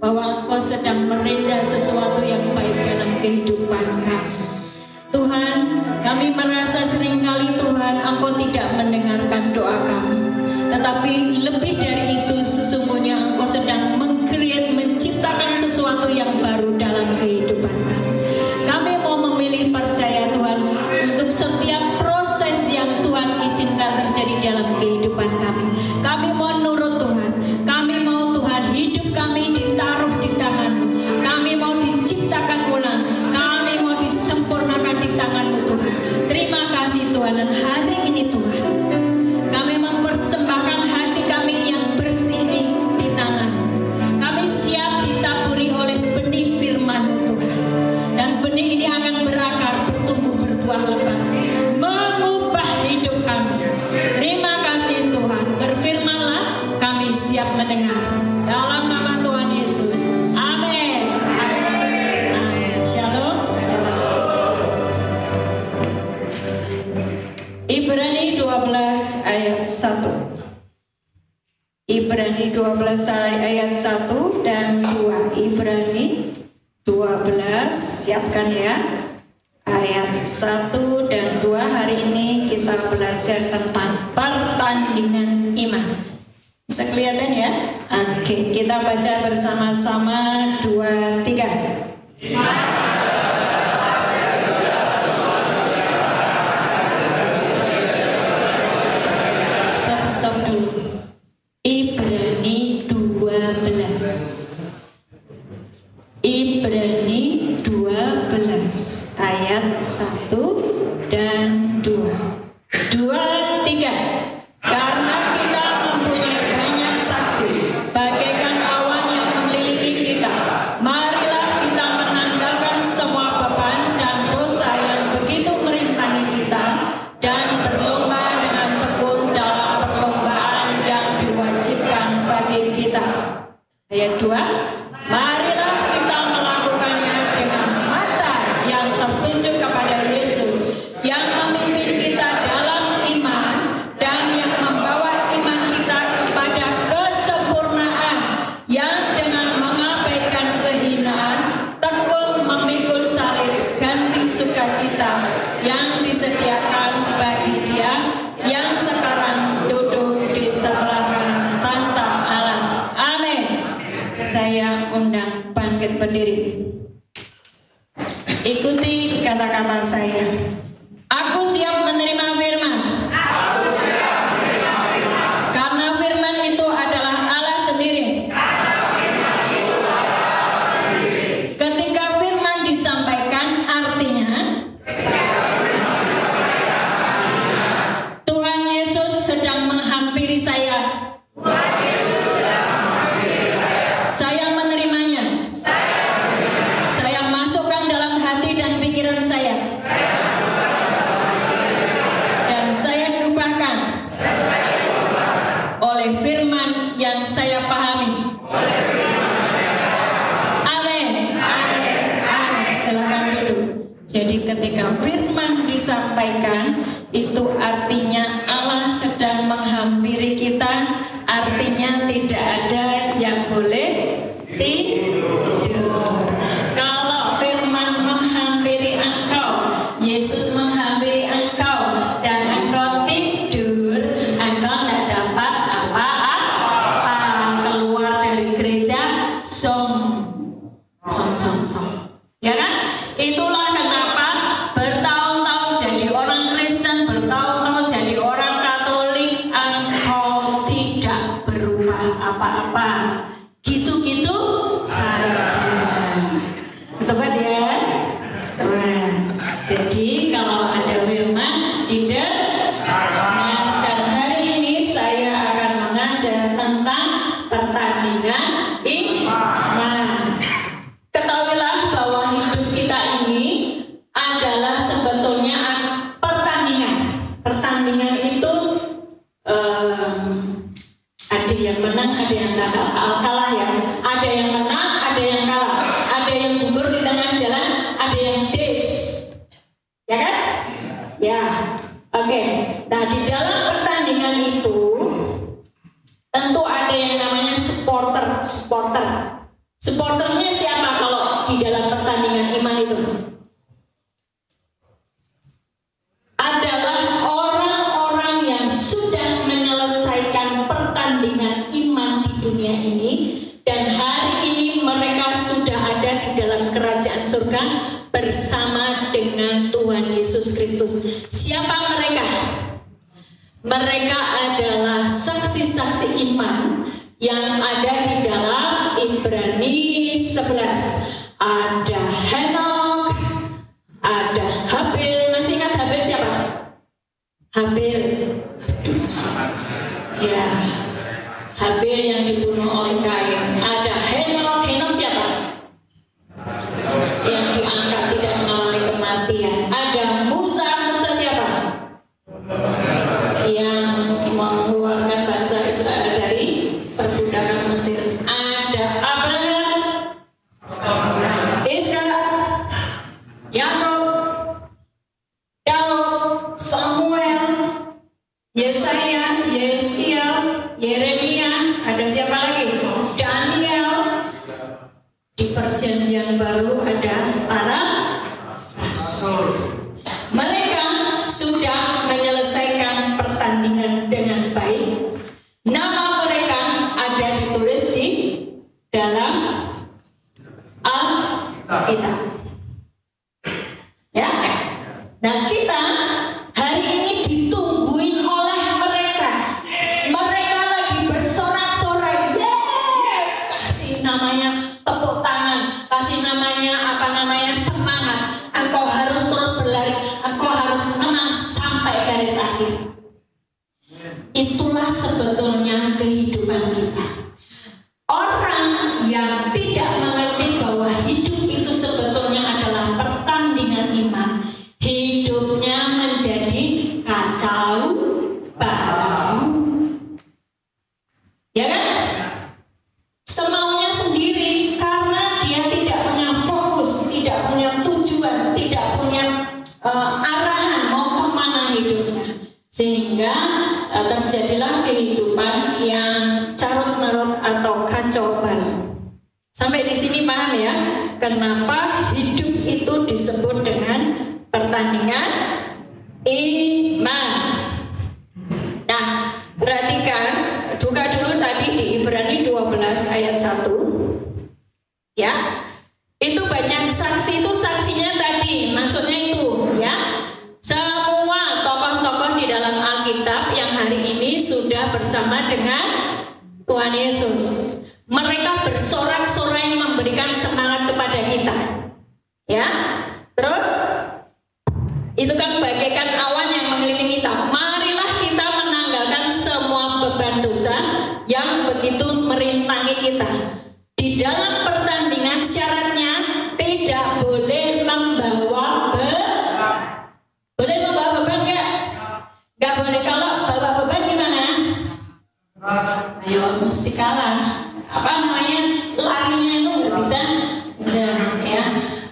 bahwa Engkau sedang menindak sesuatu yang baik dalam kehidupan kami. Tuhan, kami merasa seringkali Tuhan Engkau tidak mendengarkan doa kami. Tetapi lebih dari itu sesungguhnya Engkau sedang menciptakan sesuatu yang baru dalam kehidupan kami. Kami mau memilih percaya Tuhan untuk setiap proses yang Tuhan izinkan terjadi dalam kehidupan kami. Kami mau nurut Tuhan. Kami mau Tuhan hidup kami ditaruh di tangan-Mu. Kami mau diciptakan ulang. Kami mau disempurnakan di tangan-Mu Tuhan. Terima kasih Tuhan. Dan hari ini Tuhan, kami mempersembahkan hati kami yang bersih ini di tangan-Mu. Kami siap ditaburi oleh benih firman-Mu Tuhan. Dan benih ini akan berakar, bertumbuh, berbuah lebat, mengubah hidup kami. Terima kasih Tuhan. Berfirmanlah, kami siap mendengar. Dalam nama Tuhan Yesus. Amin. Amin. Shalom. Shalom. Ibrani 12 ayat 1. Ibrani 12 ayat 1 dan 2. Ibrani 12, siapkan ya. Ayat 1 dan 2. Hari ini kita belajar tentang pertandingan iman. Bisa kelihatan ya? Oke, kita baca bersama-sama 2, 3. Stop dulu. Ibrani 12. Ibrani 12 ayat 1 dan 2. 2, 3. Karena kita mempunyai banyak saksi bagaikan awan yang mengelilingi kita, marilah kita menanggalkan semua beban dan dosa yang begitu merintangi kita dan berlomba dengan tekun dalam perlombaan yang diwajibkan bagi kita. Ayat 2. Marilah kita melakukannya dengan mata yang tertuju kepada Yesus yang memimpin kita dalam iman dan yang membawa iman kita kepada kesempurnaan, yang dengan mengabaikan kehinaan tekun memikul salib ganti sukacita yang disediakan bagi Dia yang sekarang duduk di sebelah kanan tahta Allah. Amin. Saya undang bangkit berdiri. Ikuti kata-kata saya. Aku siap menerima firman. Karena firman itu adalah Allah sendiri. Ketika firman disampaikan, artinya Tuhan Yesus sedang menghampiri saya. Saya menerimanya. Saya masukkan dalam hati dan pikiran saya. Dan saya diubahkan oleh firman yang saya pahami. Amin. Amin. Amin. Silakan duduk. Jadi ketika firman disampaikan, itu artinya Allah sedang menghampiri kita. Artinya tidak ada yang boleh tidur. Kalau firman menghampiri engkau, Yesus menghampiri engkau, dan engkau tidur, engkau tidak dapat apa-apa. Keluar dari gereja, song. Ya kan? Itulah kenapa bertahun-tahun jadi orang Kristen, bertahun-tahun jadi orang Katolik, engkau tidak berubah apa-apa. Gitu-gitu saja. Tepat ya? Wah, jadi kalau ada firman didengarkan. Hari ini saya akan mengajar tentang pertandingan iman. Ketahuilah bahwa hidup kerajaan surga bersama dengan Tuhan Yesus Kristus. Siapa mereka? Mereka adalah saksi-saksi iman yang ada di dalam Ibrani 11. Ada Henok, ada Habil. Masih ingat Habil siapa? Habil. Ya, Habil yang dibunuh oleh Kain. Ada Henok. Henok siapa? Yang diangkat tidak mengalami kematian. Ada Musa. Musa siapa? Yang mengeluarkan bangsa Israel dari perbudakan Mesir. Ada Abraham, Ishak, Yakub, Daud, Samuel, Yesaya, Yeskiel, Yeremia. Ada siapa lagi? Daniel. Di Perjanjian Baru ada para rasul. Mereka sudah menyelesaikan pertandingan dengan baik. Nama mereka ada ditulis di dalam Alkitab. Ya. Nah, kita hari ini ditungguin oleh mereka. Mereka lagi bersorak-sorai. Kasih namanya tepuk tangan, kasih namanya semangat. Engkau harus terus berlari, engkau harus menang sampai garis akhir. Itulah sebetulnya kehidupan kita. Orang yang tidak mengerti bahwa hidup itu sebetulnya adalah pertandingan iman, hidupnya menjadi kacau balau. Ya kan? Semaunya sendiri karena dia tidak punya fokus, tidak punya tujuan, tidak punya arahan mau kemana hidupnya. Sehingga terjadilah kehidupan yang carut marut atau kacau balau. Sampai di sini paham ya? Kenapa hidup itu disebut dengan pertandingan iman. Nah, perhatikan, buka dulu tadi di Ibrani 12 ayat 1. Ya. Itu banyak saksi, itu saksinya tadi, maksudnya itu ya. Semua tokoh-tokoh di dalam Alkitab yang hari ini sudah bersama dengan Tuhan Yesus. Mereka bersorak-sorai memberikan semangat kepada kita. Ya. Terus itu kan bagaikan awan yang mengelilingi kita. Marilah kita menanggalkan semua beban dosa yang begitu merintangi kita. Di dalam pertandingan syaratnya tidak boleh membawa beban. Boleh membawa beban enggak? Enggak boleh. Kalau bawa beban gimana? Ayo mesti kalah. Apa namanya? Larinya itu nggak bisa jalan ya.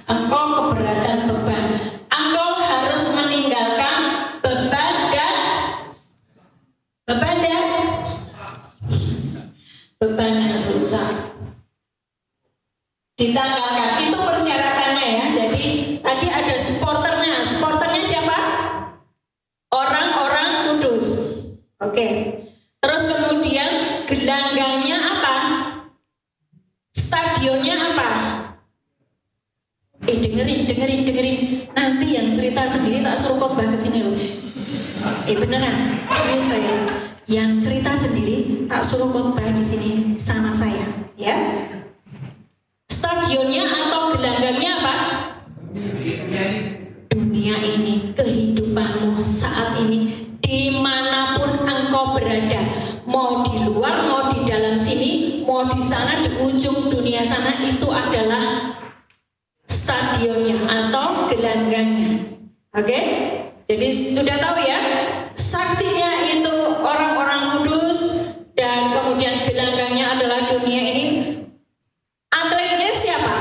Engkau keberatan beban. Engkau harus meninggalkan beban dan dosa. Ditanggalkan. Itu persyaratannya ya. Jadi tadi ada supporternya. Supporternya siapa? Orang-orang kudus. Oke. Terus kemudian gelanggangnya apa? Stadionnya apa? Dengerin. Nanti yang cerita sendiri tak suruh khotbah ke sini loh. Beneran, serius saya. Yang cerita sendiri tak suruh khotbah di sini sama saya, ya. Stadionnya atau gelanggangnya apa? Dunia ini, kehidupanmu saat ini, dimanapun engkau berada, mau di luar, mau di dalam sini, mau di sana, di ujung dunia sana, itu adalah stadionnya atau gelanggangnya. Oke? Jadi sudah tahu ya, saksinya itu orang-orang kudus dan kemudian gelanggangnya adalah dunia ini. Atletnya siapa?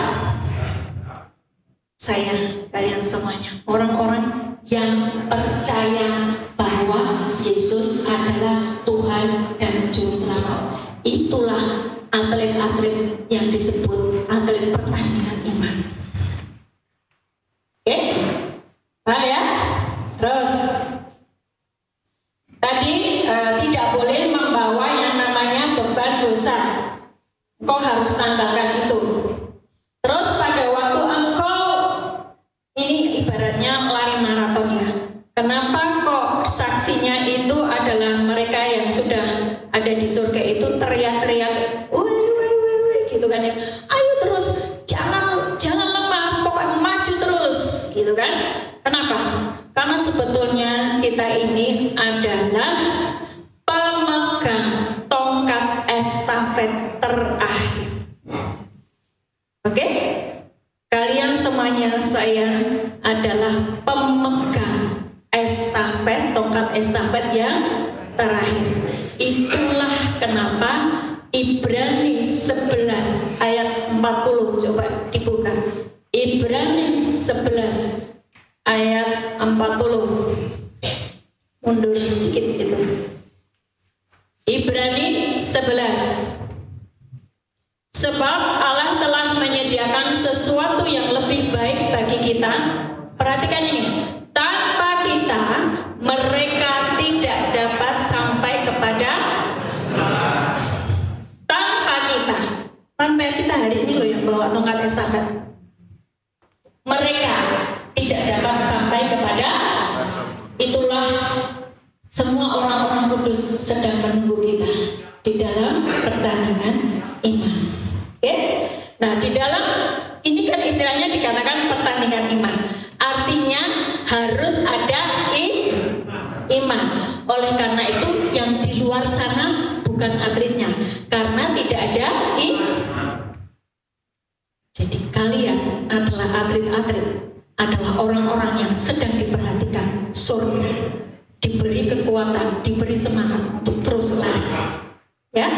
Saya, kalian semuanya, orang-orang yang percaya bahwa Yesus adalah Tuhan dan Juru Selamat. Itulah atlet-atlet yang disebut atlet pertandingan iman. Oke? Nah ya? Terus tadi tidak boleh membawa yang namanya beban dosa. Engkau harus tanggalkan itu. Terus pada waktu engkau sebetulnya kita ini adalah pemegang tongkat estafet terakhir. Oke? Kalian semuanya, saya adalah pemegang estafet, tongkat estafet yang terakhir. Itulah kenapa Ibrani 11 ayat 40, coba dibuka. Ibrani 11 ayat 40. Mundur sedikit itu. Ibrani 11. Sebab Allah telah menyediakan sesuatu yang lebih baik bagi kita. Perhatikan ini. Tanpa kita, mereka tidak dapat sampai kepada. Tanpa kita hari ini loh yang bawa tongkat estafet. Mereka tidak dapat sampai kepada. Itulah semua orang-orang kudus sedang menunggu kita di dalam pertandingan iman. Oke? Nah, di dalam ini kan istilahnya dikatakan pertandingan iman. Artinya harus ada iman. Oleh karena itu yang di luar sana bukan atletnya, karena tidak ada Jadi kalian adalah atlet-atlet, adalah orang-orang yang sedang diperhatikan surga, diberi kekuatan, diberi semangat untuk terus lari. Ya.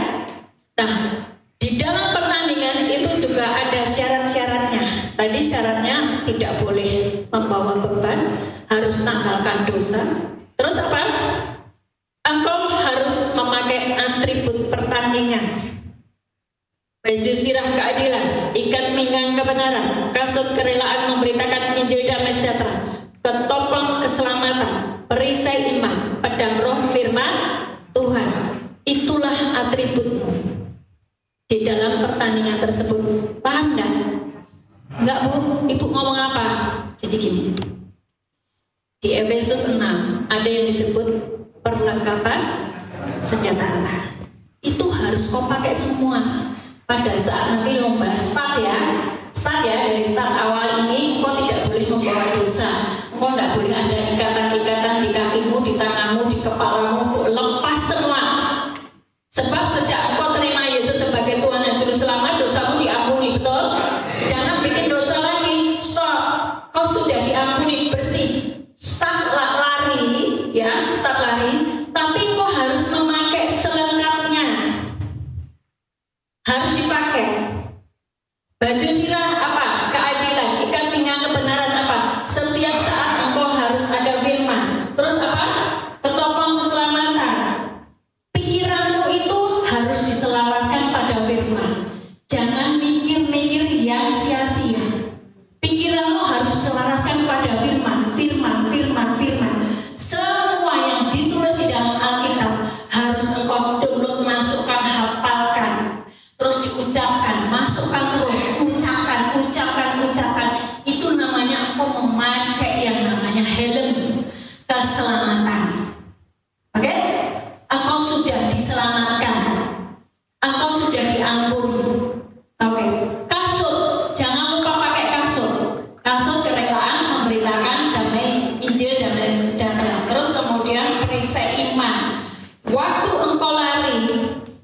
Nah, di dalam pertandingan itu juga ada syarat-syaratnya. Tadi syaratnya tidak boleh membawa beban, harus tanggalkan dosa. Terus apa? Engkau harus memakai atribut pertandingan. Baju sirah keadilan, ikat pinggang kebenaran, kasut kerelaan memberitakan Injil damai sejahtera, ketopeng keselamatan, perisai iman, pedang roh firman Tuhan. Itulah atributmu di dalam pertandingan tersebut. Paham enggak? Enggak, Bu? Ibu ngomong apa? Jadi gini. Di Efesus 6 ada yang disebut perlengkapan senjata Allah. Itu harus kau pakai semua. Pada saat nanti lomba start ya dari start awal ini kau tidak boleh membawa dosa, kau tidak boleh ada ikatan-ikatan di kakimu, di tanganmu, di kepalamu, lepas semua. Sebab sejak kau terima Yesus sebagai Tuhan dan Juru Selamat, dosamu diampuni, betul? Jangan bikin dosa lagi, stop. Kau sudah diampuni, bersih. Start lari, ya, start lari. Tapi kau harus memakai selengkapnya. Harus dipakai. Baju sirah apa? Keadilan. Ikat pinggang kebenaran apa? Setiap saat engkau harus ada firman. Terus apa? Ketopeng keselamatan. Pikiranmu itu harus diselaraskan pada firman. Jangan mikir-mikir yang sia-sia. Pikiranmu harus diselaraskan pada firman. Semua yang ditulis di dalam Alkitab harus engkau download, masukkan, hafalkan. Terus diucapkan, masukkan terus, ucapkan. Itu namanya engkau memakai yang namanya helm keselamatan. Oke? Engkau sudah diselamatkan. Engkau sudah diampuni. Oke. Kasut, jangan lupa pakai kasut. Kasut kerelaan memberitakan damai Injil damai sejahtera. Terus kemudian perisai iman. Waktu engkau lari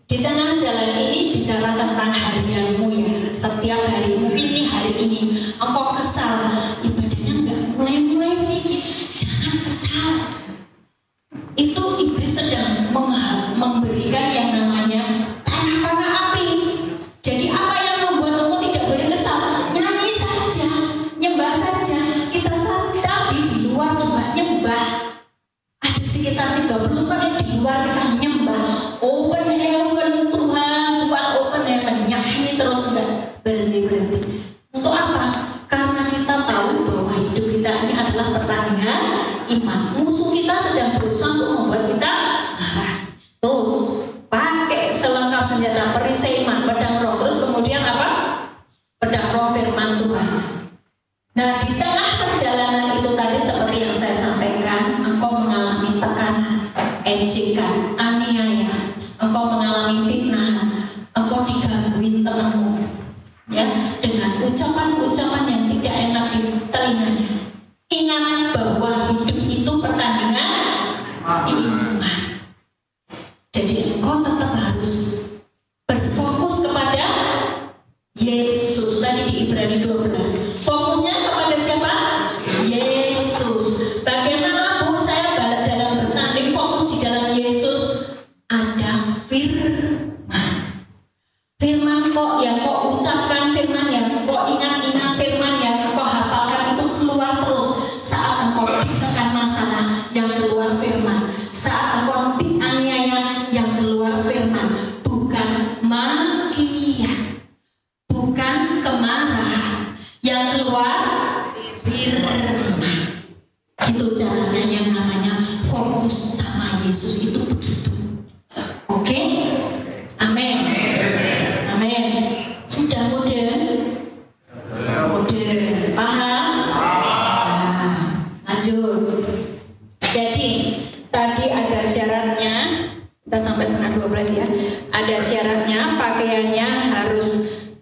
di tengah jalan ini bicara tentang harianmu ya. Setiap hari, mungkin ini hari ini engkau kesal, ibadahnya nggak mulai sih. Jangan kesal. Itu iblis sedang memberikan yang namanya panah api. Jadi apa yang membuat engkau tidak boleh kesal? Nyanyi saja, nyembah saja. Kita tadi di luar juga nyembah. Ada sekitar 30 menit di luar kita nyembah. Open heaven, Tuhan buat open heaven, nyanyi terus enggak berhenti. Untuk apa? Karena kita tahu bahwa hidup kita ini adalah pertandingan iman. Musuh kita sedang berusaha untuk membuat kita marah. Terus pakai selengkap senjata, perisai iman, pedang roh. Terus kemudian apa? Pedang roh firman Tuhan. Nah, di tengah perjalanan itu tadi seperti yang saya sampaikan, engkau mengalami tekanan, ejekan, aniaya, engkau mengalami fitnah, engkau digangguin temanmu, ya, dengan ada 12. Fokusnya kepada siapa? Yesus. Bagaimana Bu saya dalam bertanding fokus di dalam Yesus? Ada firman. Firman kok yang kau ucapkan, firman yang kau ingat-ingat, firman yang kau hafalkan itu keluar terus. Saat engkau ditekan masalah, yang keluar firman. Saat engkau dianiaya, yang keluar firman. Bukan makian, bukan kemarahan, yang keluar firman. Itu caranya yang namanya fokus sama Yesus itu begitu. Oke? Amin. Amin. Sudah modern? Modern. Paham? Nah, lanjut. Jadi tadi ada syaratnya. Kita sampai setengah 12 ya. Ada syaratnya, pakaiannya harus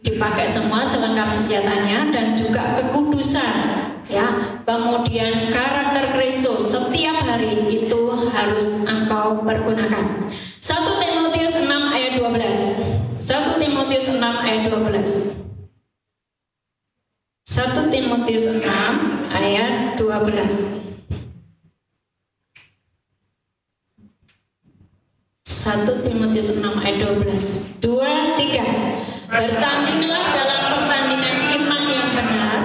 dipakai semua selengkap senjatanya dan juga kekudusan. Ya, kemudian karakter Kristus setiap hari itu harus engkau pergunakan. 1 Timotius 6 ayat 12. 1 Timotius 6 ayat 12. 1 Timotius 6 ayat 12. 1 Timotius 6 ayat 12. 2, 3. Bertandinglah dalam pertandingan iman yang benar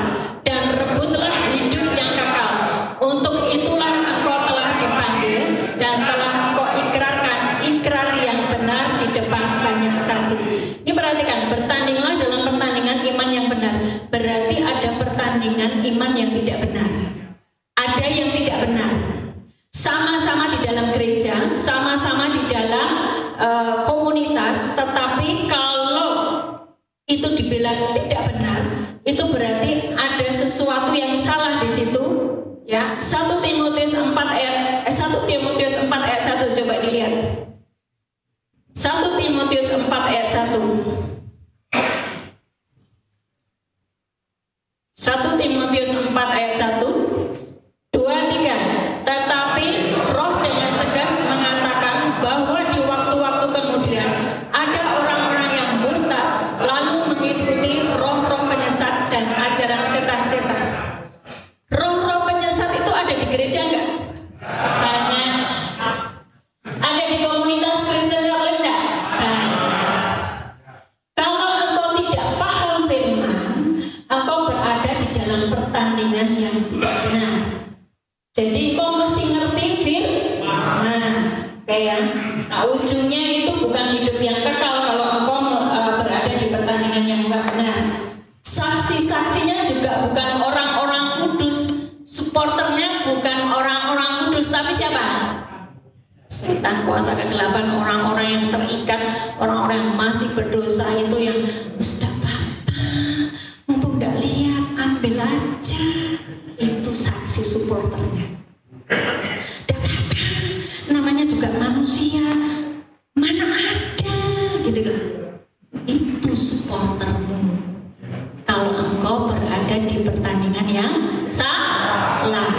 dan rebutlah hidup yang kekal. Untuk itulah engkau telah dipanggil dan telah engkau ikrarkan ikrar yang benar di depan banyak saksi. Ini perhatikan, bertandinglah dalam pertandingan iman yang benar. Berarti ada pertandingan iman yang tidak benar. Ada yang tidak benar. Sama-sama di dalam gereja, sama-sama di dalam komunitas, tetapi kalau itu dibilang tidak benar, itu berarti ada sesuatu yang salah di situ. Ya, 1 Timotius 4 ayat 1 coba dilihat. 1 Timotius 4 ayat 1. 1 Timotius 4 ayat 1. 2, 3. Tetapi Roh dengan tegas mengatakan bahwa di waktu-waktu kemudian ada orang-orang yang murtad lalu mengikuti roh-roh penyesat dan ajaran setan-setan. Roh-roh penyesat itu ada di gereja enggak? Banyak. Ada di komunitas Kristen Katolik enggak? Banyak. Kalau engkau tidak paham firman, engkau berada di dalam pertandingan yang tidak benar. Jadi kau mesti ngerti firman. Kayak, nah ujungnya itu bukan hidup yang kekal kalau engkau berada di pertandingan yang enggak benar. Saksi-saksinya juga bukan orang-orang kudus, supporternya bukan orang-orang kudus, tapi siapa? Setan, kuasa kegelapan, orang-orang yang terikat, orang-orang yang masih berdosa itu yang sudah apa-apa, mumpung enggak lihat, ambil aja. Itu saksi supporternya. Tidak apa-apa, namanya juga manusia, mana ada gitu loh. Itu supportermu. Kalau engkau berada di pertandingan yang salah.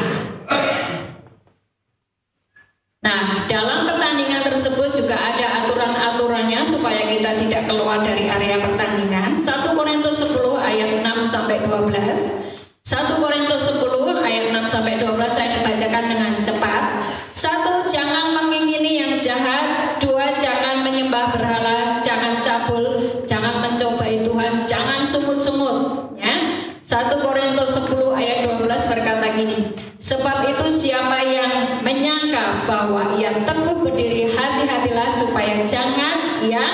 Nah, dalam pertandingan tersebut juga ada aturan-aturannya supaya kita tidak keluar dari area pertandingan. 1 Korintus 10 ayat 6 sampai 12. 1 Korintus 10 ayat 6 sampai 12 saya dibacakan dengan cepat. 1. Jangan mengingini yang jahat. 2. Jangan menyembah berhala. Jangan cabul. Jangan mencobai Tuhan. Jangan sungut-sungut. Ya. 1 Korintus 10 ayat 12 berkata gini. Sebab itu siapa yang menyangka bahwa ia teguh berdiri, hati-hatilah supaya jangan ia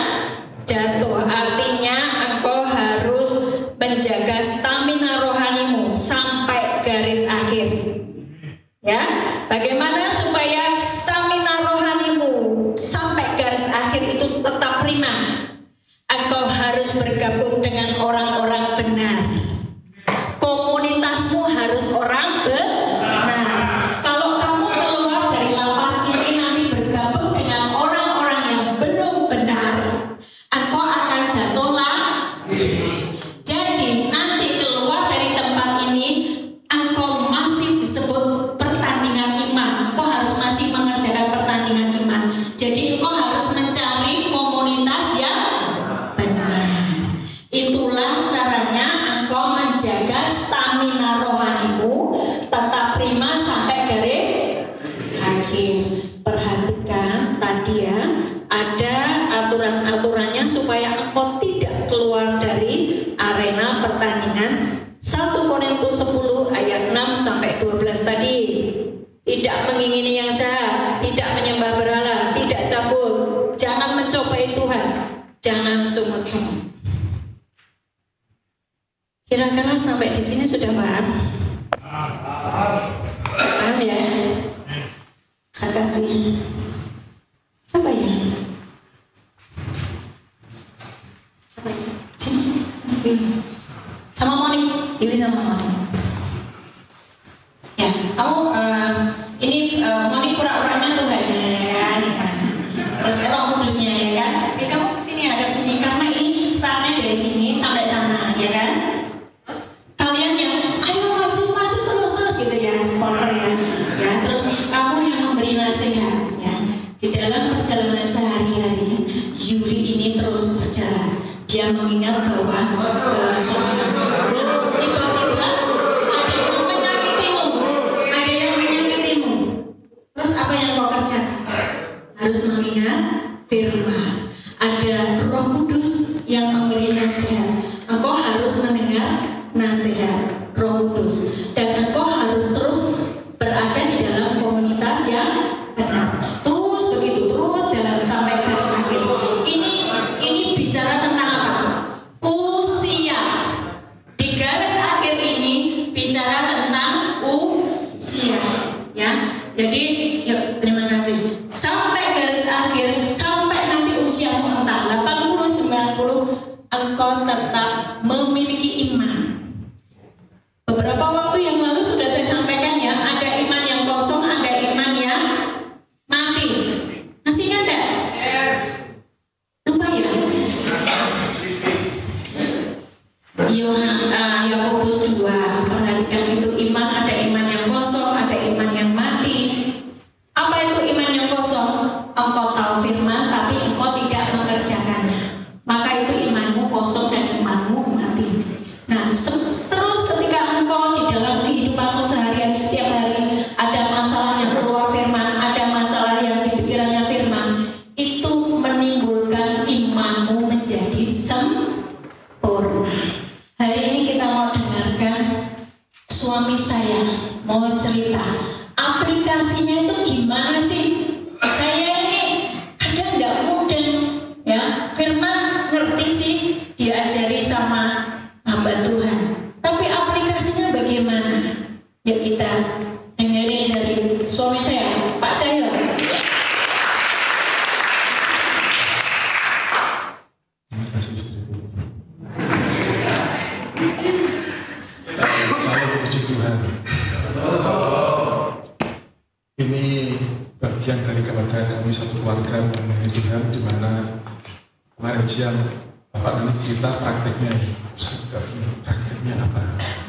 jatuh. Artinya engkau harus menjaga stamina rohanimu sampai garis akhir. Ya, bagaimana supaya stamina rohanimu sampai garis akhir itu tetap prima? Engkau harus bergabung dengan orang-orang benar. Komunitasmu harus orang benar. Kalau kamu keluar dari lapas ini nanti bergabung dengan orang-orang yang belum benar, engkau akan jatuh lagi. Jadi nanti keluar dengan 1 Korintus 10 ayat 6 sampai 12 tadi. Tidak mengingini yang jahat, tidak menyembah berhala, tidak cabul, jangan mencobai Tuhan, jangan sungut-sungut. Kira-kira sampai di sini sudah paham? Paham ya? Saya kasih. Siapa ya? Siapa ya? Sini. Sama Moni. Ini sama Moni. Ya, kamu ini Moni pura-puranya Tuhan ya kan? Terus Roh Kudusnya ya kan? Tapi kamu kesini ada sini karena ini startnya dari sini sampai sana ya kan? Terus kalian yang ayo maju terus gitu ya, supporter ya. Ya, terus kamu yang memberi nasihat ya. Di dalam perjalanan sehari-hari, Yuri ini terus berjalan. Dia mengingat bahwa tiba-tiba ada yang menyakitimu. Terus apa yang kau kerjakan? Harus mengingat firman. Ada Roh Kudus yang memberi nasihat. Engkau harus mendengar nasihat Roh Kudus. Dan engkau harus terus berada di dalam komunitas yang benar. Terus begitu, terus jalan sampai garis akhir. Ini bicara tentang apa? Usia. Di garis akhir ini bicara tentang usia, ya. Jadi, yuk, terima kasih. Sampai garis akhir, sampai nanti usiamu entah 80, 90, engkau tetap memiliki iman. Beberapa waktu yang lalu sudah saya sampaikan ya, ada iman yang kosong, ada iman yang mati. Masih ingat enggak? Yes. Lupa ya? Yakobus 2, perhatikan itu iman, ada iman yang kosong, ada iman yang mati. Apa itu iman yang kosong? Engkau tahu firman, tapi engkau tidak mengerjakannya. Maka itu imanmu kosong dan imanmu mati. Nah, terus ketika engkau di dalam kehidupanmu seharian setiap hari ada masalah yang keluar firman, ada masalah yang di pikirannya firman, itu menimbulkan imanmu menjadi sempurna. Hari ini kita mau dengarkan suami saya mau cerita aplikasinya itu gimana sih. Saya ini kadang nggak mudah ya, firman ngerti sih, diajari sama hamba Tuhan, tapi aplikasinya bagaimana? Yuk kita dengerin dari suami saya, Pak Cahyo. Terima kasih istriku. Saya puji Tuhan. Ini bagian dari kepada kami satu keluarga mengenai Tuhan, di mana kemarin siang Bapak nanti cerita prakteknya. Saya juga bingung prakteknya apa.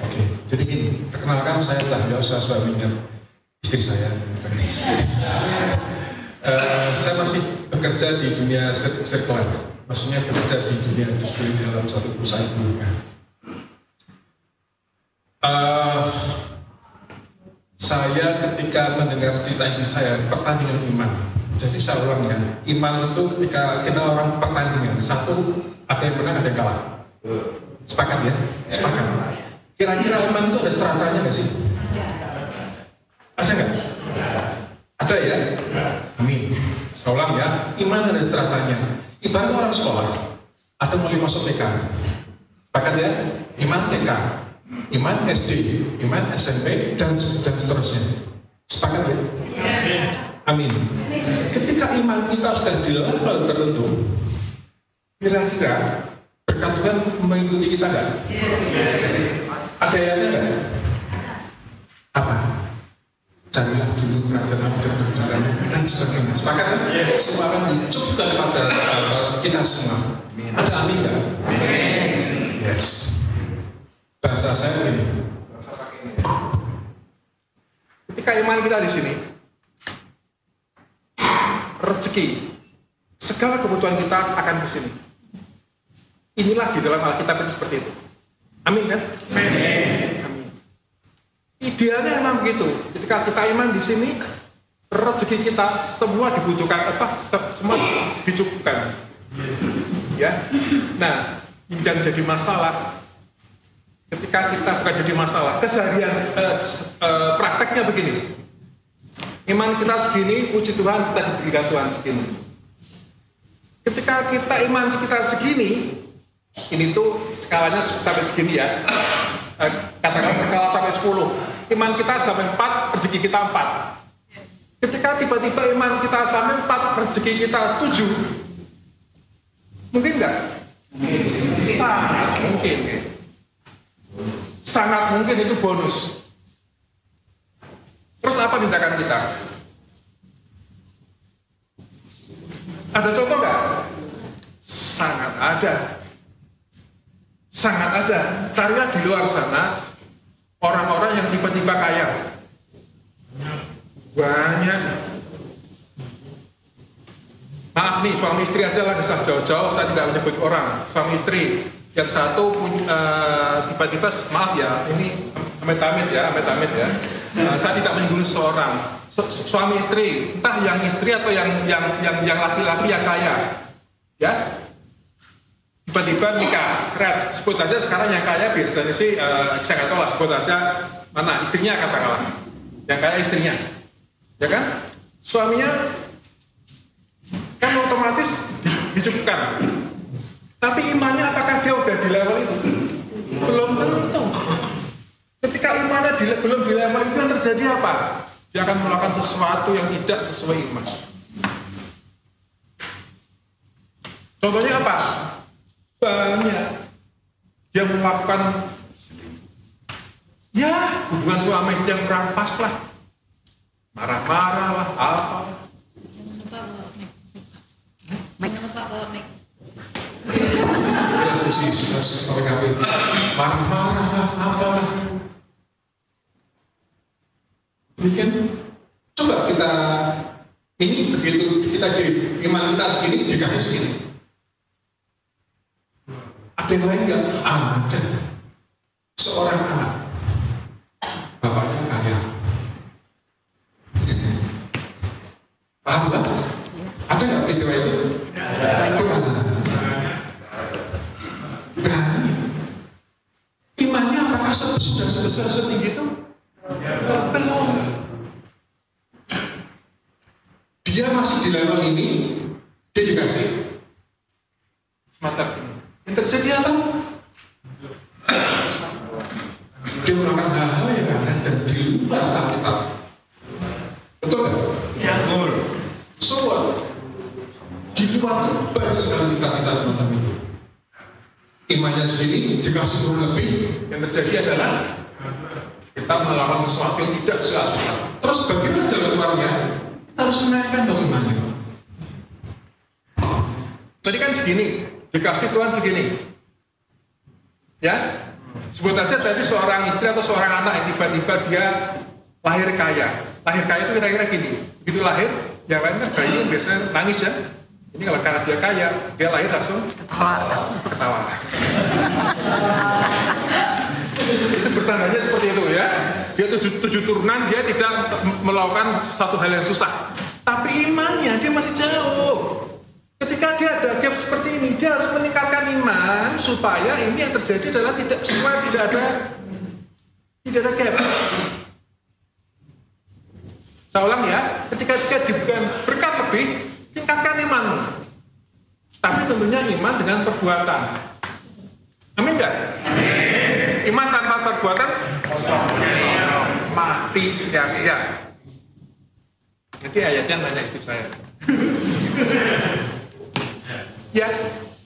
Oke, jadi gini, perkenalkan saya Cahyo, saya suaminya istri saya. Saya masih bekerja di dunia sirkular, maksudnya bekerja di dunia industri dalam satu perusahaan pendidikan. Saya ketika mendengar cerita istri saya, pertandingan iman. Jadi saya ulang ya, iman itu ketika kita orang pertandingan, satu ada yang menang, ada yang kalah. Sepakat ya? Sepakat. Kira-kira iman itu ada stratanya nggak sih? Ada nggak? Ada ya? Amin. Saya ulang ya, iman ada stratanya. Ibarat orang sekolah, atau mulai masuk TK. Sepakat ya? Iman TK, iman SD, iman SMP, dan seterusnya. Sepakat ya? Amin. Ketika iman kita sudah di level tertentu, kira-kira berkat Tuhan mengikuti kita nggak? Ada yang enggak? Apa? Carilah dulu kerajaan Allah dan kebenarannya dan sebagainya. Sepakat kan? Semua akan dicukupkan pada kita semua. Ada amin nggak? Yes. Bahasa saya begini. Ketika iman kita di sini, rezeki, segala kebutuhan kita akan ke sini. Inilah di dalam Alkitab itu seperti itu. Amin kan? Amin. Idealnya memang begitu. Ketika kita iman di sini, rezeki kita semua dibutuhkan, semua dicukupkan. Ya. Nah, yang jadi masalah, ketika kita bukan jadi masalah, keseharian prakteknya begini. Iman kita segini, puji Tuhan kita diberikan Tuhan segini. Ketika kita iman kita segini, ini tuh skalanya sampai segini ya. Katakan skala sampai 10. Iman kita sampai 4, rezeki kita 4. Ketika tiba-tiba iman kita sampai 4, rezeki kita 7. Mungkin nggak? Sangat mungkin. Sangat mungkin itu bonus. Terus apa tindakan kita? Ada contoh nggak? Sangat ada. Sangat ada. Carilah di luar sana orang-orang yang tiba-tiba kaya. Banyak. Maaf nih, suami istri aja lah, bisa jauh-jauh, saya tidak menyebut orang. Suami istri, yang satu tiba-tiba, maaf ya, ini amit-amit ya. Saya tidak menyinggung seorang. Suami istri, entah yang istri atau yang laki-laki yang kaya, ya. Tiba-tiba nikah, seret, sebut aja sekarang yang kaya biasanya sih, saya nggak tahu lah, sebut aja mana istrinya katakanlah, yang kaya istrinya, ya kan? Suaminya kan otomatis dicukupkan, tapi imannya apakah dia udah di level itu? Belum tentu. Ketika imannya belum di level itu, yang terjadi apa? Dia akan melakukan sesuatu yang tidak sesuai iman. Contohnya apa? Banyak. Dia melakukan ya hubungan suami istri yang kurang pas lah, marah-marah lah, apa. Jangan lupa bawa mic. Marah-marah lah, apalah. Mungkin coba kita ini begitu kita di iman kita segini, dikasih segini. Ada yang lain nggak? Ada. Seorang anak, bapaknya kaya. Paham nggak? Ada nggak istilah itu? Berani. Imannya apakah sudah sebesar setinggi itu? Belum. Dia masih di level ini, dia dikasih semacam ini. Yang terjadi apa? Dia melakukan hal-hal yang ada di luar Alkitab. Betul kan? Ya. So what? Di luar banyak sekali cita-cita semacam itu. Imannya sendiri dikasih Tuhan lebih, yang terjadi adalah kita melakukan sesuatu yang tidak sehat. Terus bagaimana jalan keluarnya? Kita harus menaikkan dong imannya. Tadi kan segini, dikasih Tuhan segini. Ya, sebut aja tadi seorang istri atau seorang anak yang tiba-tiba dia lahir kaya. Lahir kaya itu kira-kira gini. Begitu lahir, yang lain kan bayi biasanya nangis ya. Ini kalau karena dia kaya, dia lahir langsung ketawa. Itu bertandanya seperti itu ya. Dia tujuh turunan, dia tidak melakukan satu hal yang susah. Tapi imannya dia masih jauh. Ketika dia ada gap seperti ini, dia harus meningkatkan iman supaya ini yang terjadi adalah tidak ada gap. Saya ulang ya, ketika dia diberikan berkat lebih, tingkatkan imanmu. Tapi tentunya iman dengan perbuatan. Amin enggak? Iman tanpa perbuatan mati sia-sia. Nanti ayatnya nanya istri saya. Ya,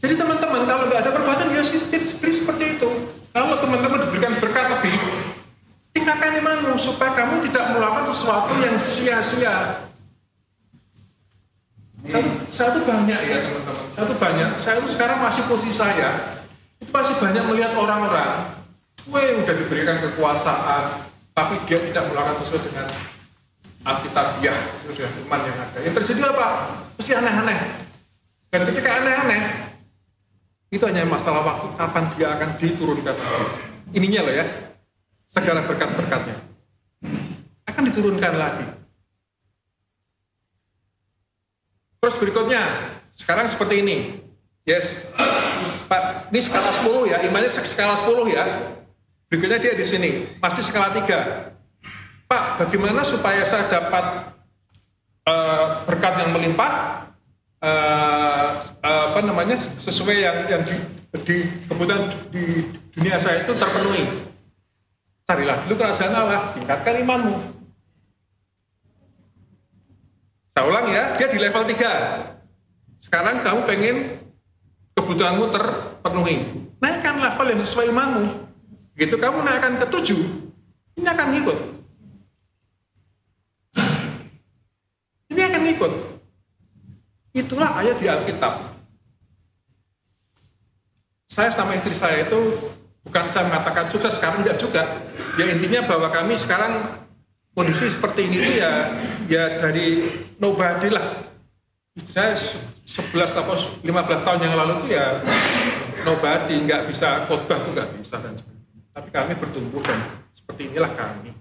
jadi teman-teman kalau nggak ada perbuatan ya seperti itu. Kalau teman-teman diberikan berkat lebih, tingkatkan imanmu supaya kamu tidak melakukan sesuatu yang sia-sia. Saya tuh banyak ya teman-teman. Saya tuh sekarang masih posisi saya itu masih banyak melihat orang-orang, udah diberikan kekuasaan, tapi dia tidak melakukan sesuai dengan Alkitabiah, sesuai dengan iman yang ada. Yang terjadi apa? Mesti aneh-aneh. Dan ketika aneh-aneh, itu hanya masalah waktu kapan dia akan diturunkan. Ininya loh ya, segala berkat-berkatnya akan diturunkan lagi. Terus berikutnya, sekarang seperti ini. Yes, Pak, ini skala 10 ya, imannya skala 10 ya. Berikutnya dia di sini, pasti skala 3. Pak, bagaimana supaya saya dapat berkat yang melimpah, sesuai yang di kebutuhan di dunia saya itu terpenuhi? Carilah dulu kerajaan Allah, tingkatkan imanmu. Saya ulang ya, dia di level 3. Sekarang kamu pengen kebutuhanmu terpenuhi, naikkan level yang sesuai imanmu. Gitu kamu naikkan ke 7, ini akan ngikut. Ini akan ngikut. Itulah ayat di Alkitab. Saya sama istri saya itu, bukan saya mengatakan sukses sekarang, tidak juga. Ya intinya bahwa kami sekarang kondisi seperti ini tuh ya dari nobody lah. Istri saya 11 atau 15 tahun yang lalu tuh ya nobody, nggak bisa khotbah tuh nggak bisa dan sebagainya. Tapi kami bertumbuh dan seperti inilah kami.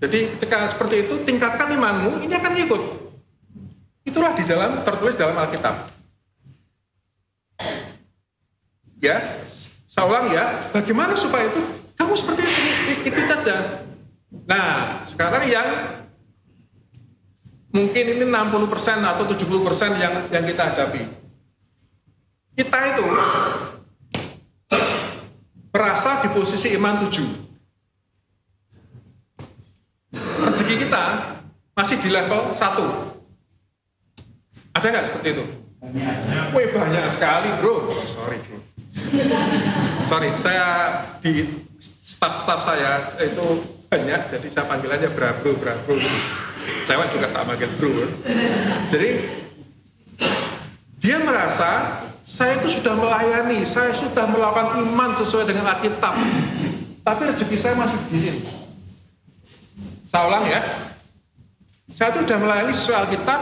Jadi ketika seperti itu, tingkatkan imanmu, ini akan ikut. Itulah tertulis dalam Alkitab. Ya, saya ulang ya, bagaimana supaya itu? Kamu seperti itu, ikut saja. Nah, sekarang yang mungkin ini 60% atau 70% yang kita hadapi. Kita itu merasa di posisi iman 7. Rezeki kita masih di level 1. Ada nggak seperti itu? Wih, banyak sekali bro. Sorry, saya di staff saya itu banyak, jadi saya panggil aja bro. Cewek juga tak panggil bro. Jadi dia merasa saya itu sudah melayani, saya sudah melakukan iman sesuai dengan Alkitab, tapi rezeki saya masih di sini. Saya ulang ya, saya itu sudah melayani sesuai Alkitab,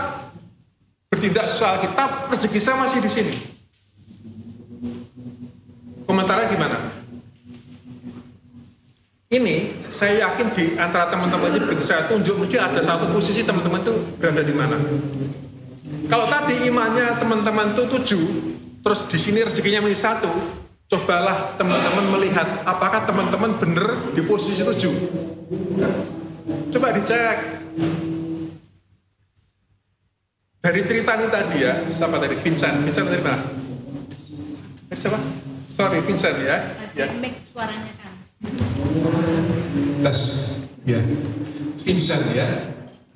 bertindak sesuai Alkitab, rezeki saya masih di sini. Komentarnya gimana? Ini saya yakin di antara teman-teman ini begitu saya tunjuk, mesti ada satu posisi teman-teman itu berada di mana. Kalau tadi imannya teman-teman itu 7, terus di sini rezekinya masih 1, cobalah teman-teman melihat apakah teman-teman benar di posisi 7. Coba dicek. Dari cerita ini tadi ya, siapa tadi? Vincent dari mana? Siapa? Sorry, Vincent ya. Mic suaranya kan. Tes, ya. Vincent ya.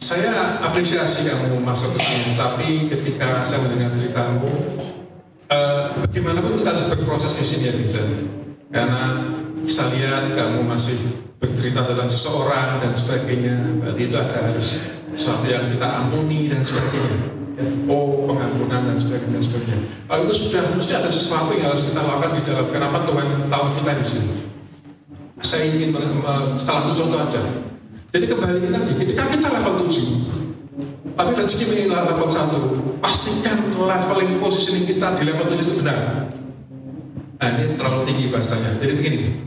Saya apresiasi kamu masuk ke sini, tapi ketika saya mendengar ceritamu, bagaimanapun kita harus berproses di sini ya Vincent. Karena saya lihat kamu masih bercerita tentang seseorang dan sebagainya. Berarti itu ada harus sesuatu yang kita ampuni dan sebagainya. Oh, pengampunan dan sebagainya. Kalau itu sudah mesti ada sesuatu yang harus kita lakukan di dalam. Kenapa Tuhan tahu kita di sini? Saya ingin salah satu contoh aja. Jadi kembali kita nih, ketika kita level 7, tapi rezeki mengilah level 1, pastikan leveling positioning kita di level 7 itu benar. Nah ini terlalu tinggi bahasanya. Jadi begini,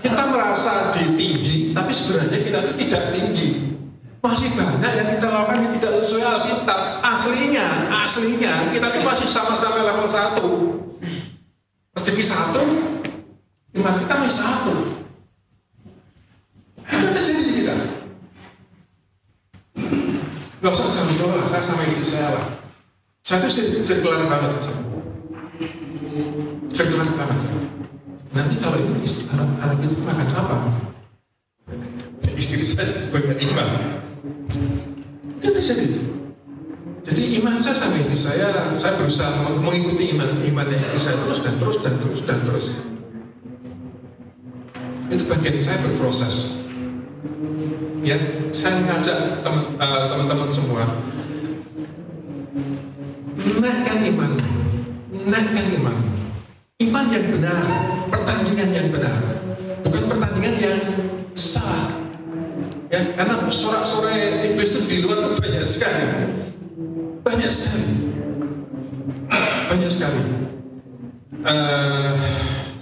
kita merasa di tinggi, tapi sebenarnya kita itu tidak tinggi. Masih banyak yang kita lakukan yang tidak sesuai Alkitab. Aslinya kita itu masih sama-sama level 1. Rezeki 1, iman kita masih 1. Itu terjadi di kita. Gak usah jauh-jauh lah, saya sama istri saya lah. Saya itu sirkular banget. Sirkular banget. Nanti kalau ini anak itu makan apa? Istri saya banyak iman. Itu terjadi. Jadi iman saya sama istri saya berusaha mengikuti imannya istri saya terus. Itu bagian saya berproses. Ya, saya mengajak teman-teman semua, naikkan iman, iman yang benar, pertandingan yang benar, bukan pertandingan yang salah. Ya, karena sorak-sorai iblis itu di luar itu banyak sekali.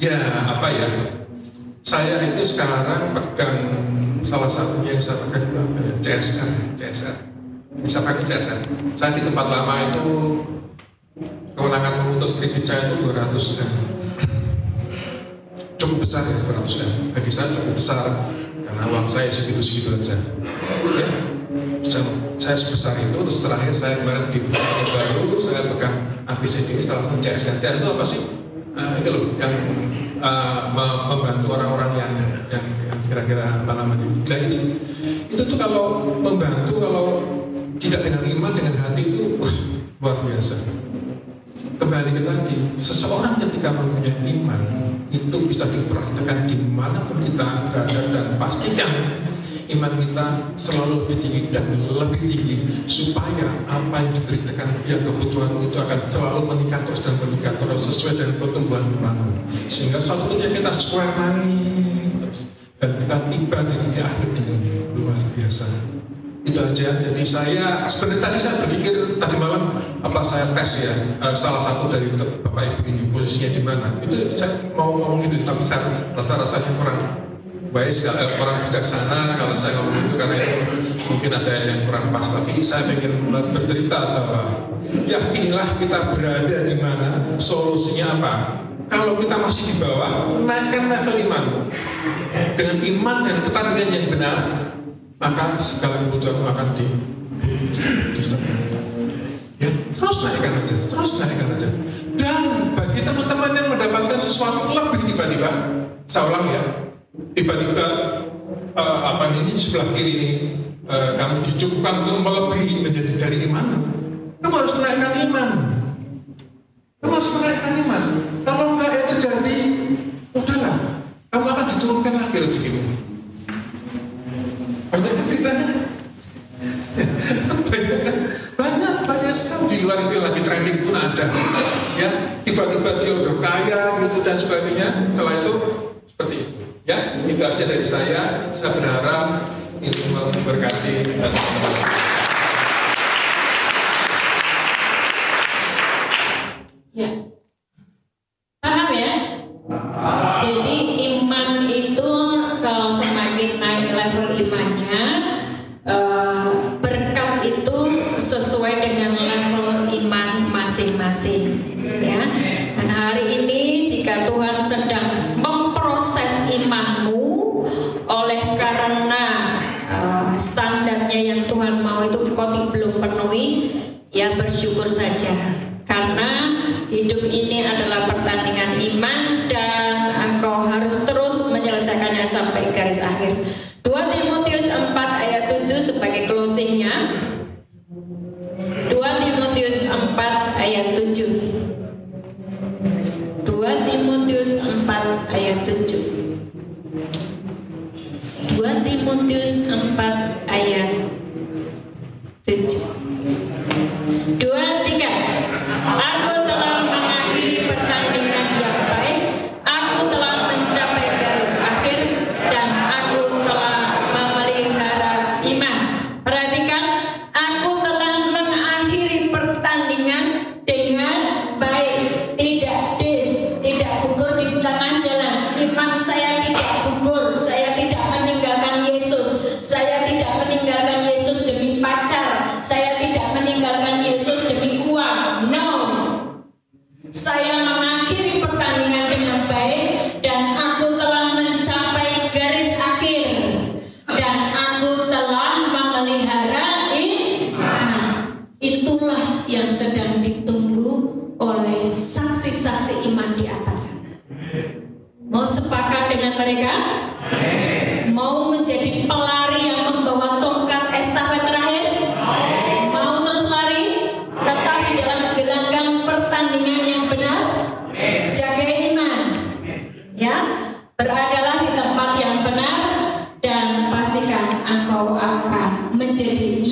Ya apa ya? Saya itu sekarang pegang salah satunya yang saya pegang apa ya? CSR. Bisa pakai CSR. Saya di tempat lama itu kewenangan memutus kredit saya itu 200 kan. cukup besar ya, bagi saya cukup besar karena uang saya segitu-segitu aja. Ya, saya sebesar itu. Terus terakhir saya kemarin di perusahaan baru, saya pegang ABCD, salah satu CSR. Itu apa sih? Itu loh yang membantu orang-orang yang kira-kira apa namanya. Nah itu tuh kalau membantu, kalau tidak dengan iman, dengan hati itu luar biasa. Kembali lagi, seseorang ketika mempunyai iman itu bisa dipraktekkan dimanapun kita berada, dan pastikan iman kita selalu lebih tinggi dan lebih tinggi supaya apa yang diberitakan, yang kebutuhan itu akan selalu meningkat terus dan meningkat terus sesuai dengan pertumbuhan iman, sehingga suatu ketika kita square money dan kita tiba di titik akhir dengan luar biasa. Itu aja. Jadi saya sebenarnya tadi saya berpikir tadi malam apa saya tes ya salah satu dari Bapak Ibu ini posisinya di mana. Itu saya mau ngomong gitu, tapi saya rasanya kurang wise, kurang bijaksana kalau saya ngomong itu, karena itu mungkin ada yang kurang pas. Tapi saya ingin bercerita bahwa yakinilah kita berada di mana, solusinya apa. Kalau kita masih di bawah, naikkan level iman dengan iman dan pertandingan yang benar, maka segala kebutuhanmu akan diserahkan. Ya, terus naikkan aja. Dan bagi teman-teman yang mendapatkan sesuatu lebih tiba-tiba, saya ulang ya, tiba-tiba sebelah kiri ini kamu dicukupkan melebihi menjadi dari iman, kamu harus menaikkan iman. Kalau enggak itu terjadi, udahlah, kamu akan diturunkan lagi rezekimu. Banyak ceritanya, banyak sekali di luar itu lagi trending pun ada. Ya, tiba-tiba dia udah kaya gitu dan sebagainya. Setelah itu seperti itu. Ya, itu aja dari saya. Saya berharap ini memberkati dan ya, paham ya? Jadi iman itu kalau semakin naik level imannya, berkat itu sesuai dengan level iman masing-masing. Ya, dan hari ini jika Tuhan sedang memproses imanmu oleh karena standarnya yang Tuhan mau itu kau belum penuhi, ya bersyukur saja. Karena hidup ini adalah pertandingan iman dan engkau harus terus menyelesaikannya sampai garis akhir. 2 Timotius 4 ayat 7 sebagai closingnya. 2 Timotius 4 ayat 7. 2 Timotius 4 ayat 7. 2 Timotius 4 ayat 7. 2, 3. Aku telah mengakhiri pertandingan yang baik, aku telah mencapai garis akhir, dan aku telah memelihara iman. Perhatikan, aku telah mengakhiri pertandingan dengan baik, tidak gugur di tengah jalan. Iman saya tidak gugur, saya tidak meninggalkan Yesus, saya tidak meninggalkan Yesus demi pacar, saya tidak meninggalkan Yesus demi uang. No, saya mengakhiri pertandingan dengan baik dan aku telah mencapai garis akhir dan aku telah memelihara iman. Itulah yang sedang ditunggu oleh saksi-saksi iman di atas sana. Mau sepakat dengan mereka? Mau menjadi pelari yang membawa tongkat estafet terakhir? Mau terus lari? Tetap di dalam gelanggang pertandingan yang benar? Jaga iman. Ya, beradalah di tempat yang benar dan pastikan engkau akan menjadi